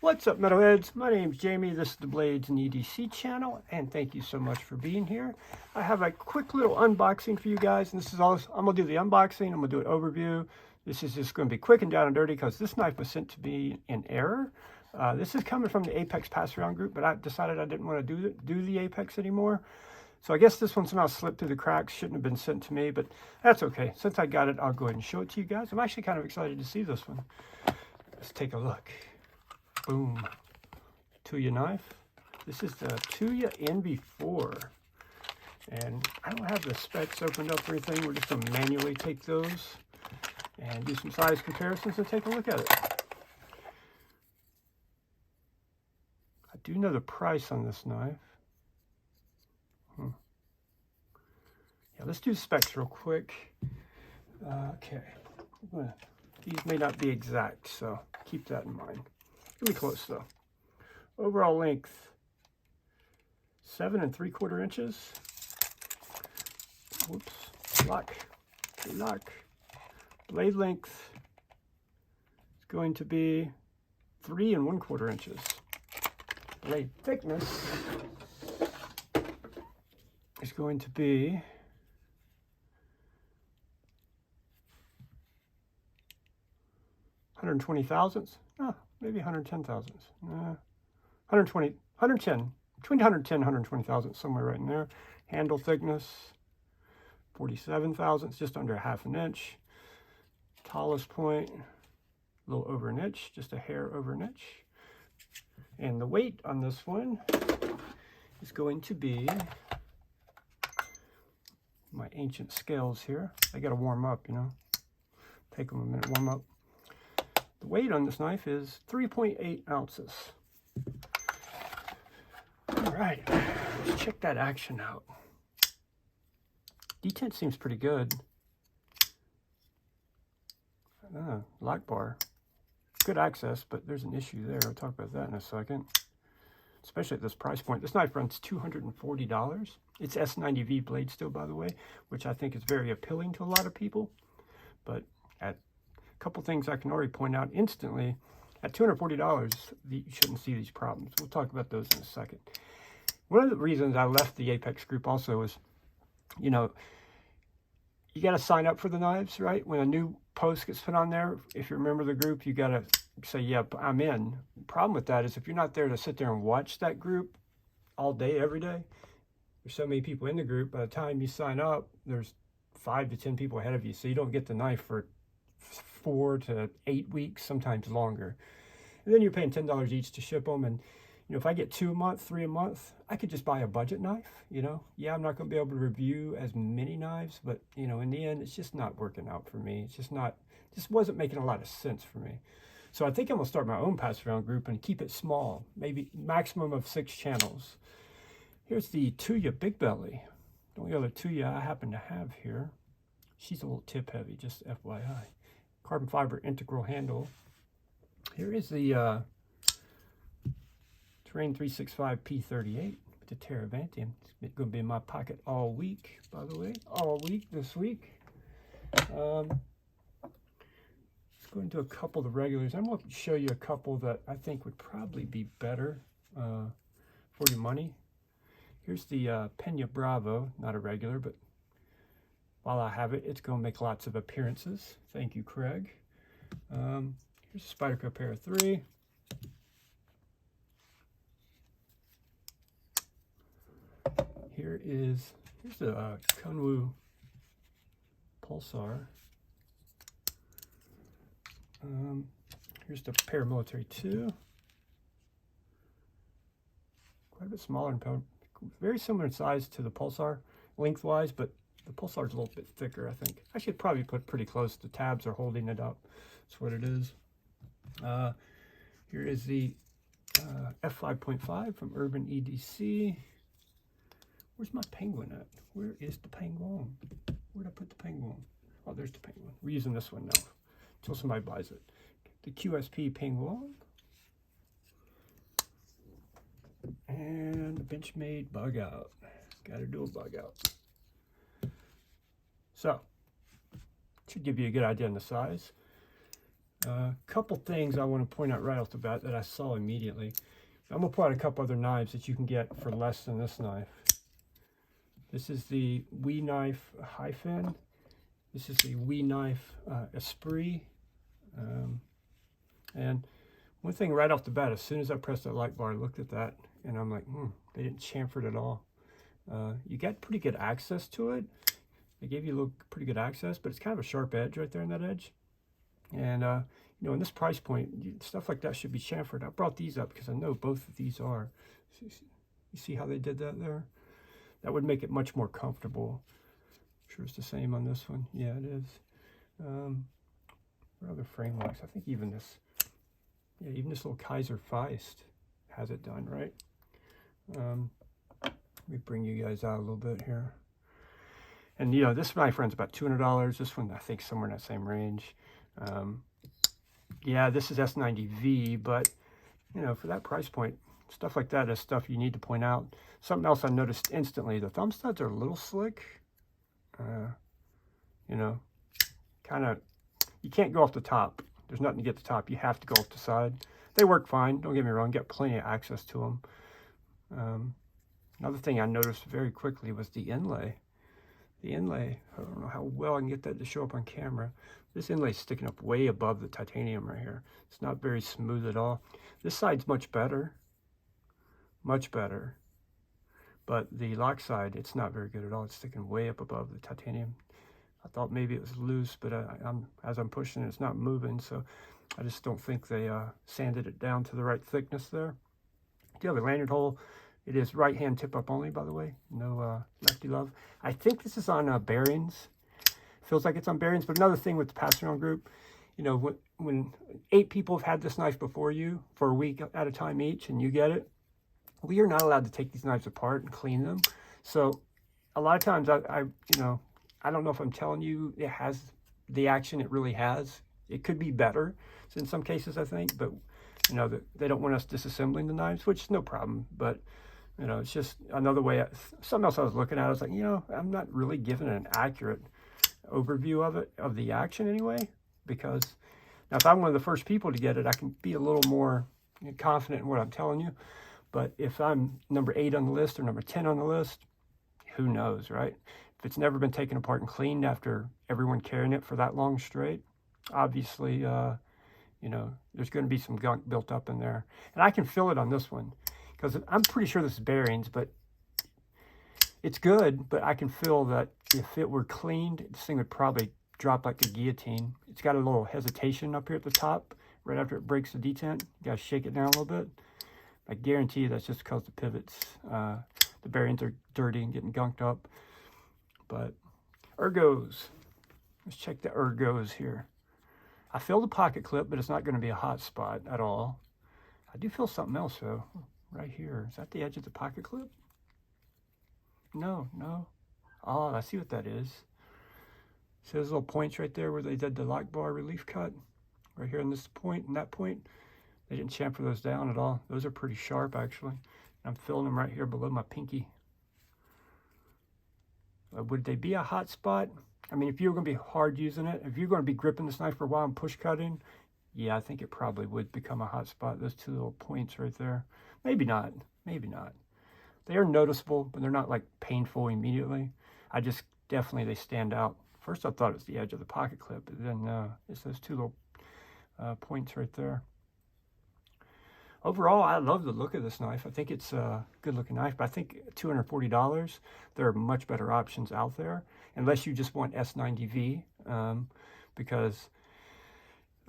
What's up, metalheads? My name's Jamie. This is the Blades and EDC channel, and thank you so much for being here. I have a quick little unboxing for you guys, and this is all. I'm gonna do the unboxing. I'm gonna do an overview. This is just gonna be quick and down and dirty because this knife was sent to me in error. This is coming from the Apex pass around group, but I decided I didn't want to do the Apex anymore. So I guess this one somehow slipped through the cracks. Shouldn't have been sent to me, but that's okay. Since I got it, I'll go ahead and show it to you guys. I'm actually kind of excited to see this one. Let's take a look. Boom. Tuya knife. This is the Tuya NB4. And I don't have the specs opened up or anything. We're just going to manually take those and do some size comparisons and take a look at it. I do know the price on this knife. Yeah, let's do the specs real quick. Okay. These may not be exact, so keep that in mind. Pretty close though. Overall length 7 3/4 inches. Whoops. Lock. Blade length is going to be 3 1/4 inches. Blade thickness is going to be 120 thousandths. Oh, maybe 110 thousandths. 110, between 110 and 120 thousandths, somewhere right in there. Handle thickness, 47 thousandths, just under 1/2 inch. Tallest point, a little over an inch, just a hair over an inch. And the weight on this one is going to be, my ancient scales here. I got to warm up, you know. Take them a minute, warm up. The weight on this knife is 3.8 ounces. All right, let's check that action out. Detent seems pretty good. Lock bar, good access, but there's an issue there. I'll talk about that in a second. Especially at this price point. This knife runs $240. It's S90V blade still, by the way, which I think is very appealing to a lot of people. But at couple things I can already point out instantly. At $240, you shouldn't see these problems. We'll talk about those in a second. One of the reasons I left the Apex group also is, you know, you got to sign up for the knives, right? When a new post gets put on there, if you remember the group, you got to say, yep, I'm in. The problem with that is if you're not there to sit there and watch that group all day, every day, there's so many people in the group, by the time you sign up, there's 5 to 10 people ahead of you, so you don't get the knife for 4 to 8 weeks, sometimes longer. And then you're paying $10 each to ship them. And, you know, if I get 2 a month, 3 a month, I could just buy a budget knife, you know. Yeah, I'm not going to be able to review as many knives, but, you know, in the end, it's just not working out for me. It's just wasn't making a lot of sense for me. So I think I'm going to start my own pass around group and keep it small, maybe maximum of 6 channels. Here's the Tuya Big Belly. The only other Tuya I happen to have here. She's a little tip heavy, just FYI. Carbon fiber integral handle. Here is the Terrain 365 P38 with the Terravantium. It's going to be in my pocket all week, by the way. All week this week. Let's go into a couple of the regulars. I'm going to show you a couple that I think would probably be better for your money. Here's the Pena Bravo, not a regular, but while I have it, it's going to make lots of appearances. Thank you, Craig. Here's a Spyderco Para 3. Here's the Kunwu Pulsar. Here's the Paramilitary 2. Quite a bit smaller and very similar in size to the Pulsar lengthwise, but the Pulsar is a little bit thicker, I think. I should probably put pretty close. The tabs are holding it up. That's what it is. Here is the F5.5 from Urban EDC. Where's my penguin at? Where is the penguin? Where'd I put the penguin? Oh, there's the penguin. We're using this one now until somebody buys it. The QSP penguin. And the Benchmade bug out. Got to do a bug out. So, should give you a good idea on the size. Couple things I want to point out right off the bat that I saw immediately. I'm going to point out a couple other knives that you can get for less than this knife. This is the Wiha Hyphen. This is the Wiha Esprit. And one thing right off the bat, as soon as I pressed that light bar, I looked at that and I'm like, they didn't chamfer it at all. You got pretty good access to it. They gave you a little pretty good access, but it's kind of a sharp edge right there on that edge. And, you know, in this price point, stuff like that should be chamfered. I brought these up because I know both of these are. You see how they did that there? That would make it much more comfortable. I'm sure it's the same on this one. Yeah, it is. What other frame locks? I think even this, yeah, even this little Kaiser Feist has it done, right? Let me bring you guys out a little bit here. And, you know, this, my friend's about $200. This one, I think, somewhere in that same range. Yeah, this is S90V, but, you know, for that price point, stuff like that is stuff you need to point out. Something else I noticed instantly, the thumb studs are a little slick. You know, kind of, you can't go off the top. There's nothing to get the top. You have to go off the side. They work fine, don't get me wrong, get plenty of access to them. Another thing I noticed very quickly was the inlay. The inlay, I don't know how well I can get that to show up on camera. This inlay's sticking up way above the titanium right here. It's not very smooth at all. This side's much better. Much better. But the lock side, it's not very good at all. It's sticking way up above the titanium. I thought maybe it was loose, but as I'm pushing it, it's not moving. So I just don't think they sanded it down to the right thickness there. Do you have a lanyard hole? It is right-hand tip-up only, by the way. No lefty love. I think this is on bearings. Feels like it's on bearings. But another thing with the pass-around group, you know, when 8 people have had this knife before you for a week at a time each, and you get it, we are not allowed to take these knives apart and clean them. So a lot of times, you know, I don't know if I'm telling you it has the action it really has. It could be better in some cases, I think. But, you know, they don't want us disassembling the knives, which is no problem. But, you know, it's just another way. Something else I was looking at, I was like, you know, I'm not really giving an accurate overview of it, of the action anyway, because now if I'm one of the first people to get it, I can be a little more confident in what I'm telling you. But if I'm number 8 on the list or number 10 on the list, who knows, right? If it's never been taken apart and cleaned after everyone carrying it for that long straight, obviously, you know, there's going to be some gunk built up in there. And I can feel it on this one, because I'm pretty sure this is bearings, but it's good, but I can feel that if it were cleaned, this thing would probably drop like a guillotine. It's got a little hesitation up here at the top, right after it breaks the detent. You got to shake it down a little bit. I guarantee you that's just because the pivots, the bearings are dirty and getting gunked up. But ergos, let's check the ergos here. I feel the pocket clip, but it's not going to be a hot spot at all. I do feel something else though, right here. Is that the edge of the pocket clip? No. Oh, I see what that is. See those little points right there where they did the lock bar relief cut? Right here in this point and that point. They didn't chamfer those down at all. Those are pretty sharp, actually. I'm feeling them right here below my pinky. Would they be a hot spot? I mean, if you're going to be hard using it, if you're going to be gripping this knife for a while and push cutting, yeah, I think it probably would become a hot spot. Those 2 little points right there. Maybe not. Maybe not. They are noticeable, but they're not like painful immediately. I just definitely, they stand out. First I thought it was the edge of the pocket clip, but then it's those 2 little points right there. Overall, I love the look of this knife. I think it's a good looking knife, but I think $240, there are much better options out there, unless you just want S90V, because,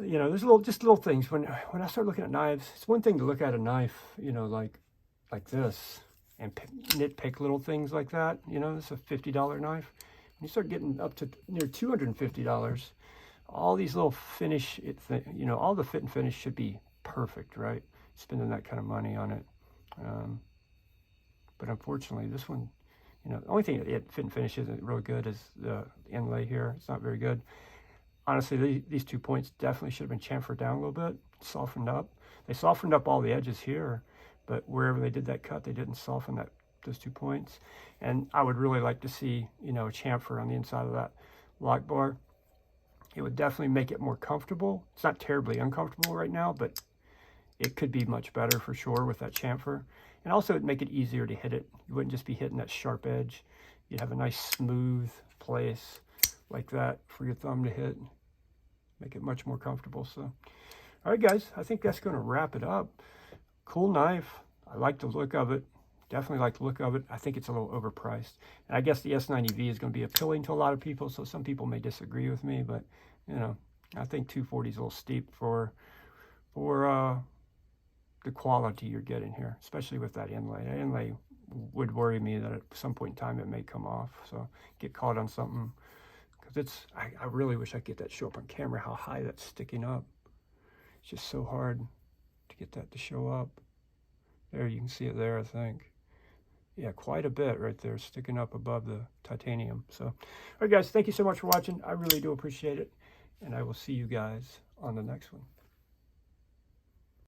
you know, there's just little things. When I start looking at knives, it's one thing to look at a knife, you know, like this, and nitpick little things like that. You know, this is a $50 knife. When you start getting up to near $250, all these little finish, you know, all the fit and finish should be perfect, right? Spending that kind of money on it. But unfortunately, this one, you know, the only thing it fit and finish isn't really good is the inlay here. It's not very good. Honestly, these 2 points definitely should have been chamfered down a little bit, softened up. They softened up all the edges here, but wherever they did that cut, they didn't soften those 2 points. And I would really like to see, you know, a chamfer on the inside of that lock bar. It would definitely make it more comfortable. It's not terribly uncomfortable right now, but it could be much better for sure with that chamfer. And also it'd make it easier to hit it. You wouldn't just be hitting that sharp edge. You'd have a nice smooth place like that for your thumb to hit. Make it much more comfortable. So, all right, guys, I think that's going to wrap it up. Cool knife. I like the look of it. Definitely like the look of it. I think it's a little overpriced. And I guess the S90V is going to be appealing to a lot of people, so some people may disagree with me, but, you know, I think 240 is a little steep for the quality you're getting here, especially with that inlay. That inlay would worry me that at some point in time it may come off, so get caught on something. Because it's, I really wish I could get that show up on camera, how high that's sticking up. It's just so hard to get that to show up. There, you can see it there, I think. Yeah, quite a bit right there, sticking up above the titanium. So, all right, guys, thank you so much for watching. I really do appreciate it. And I will see you guys on the next one.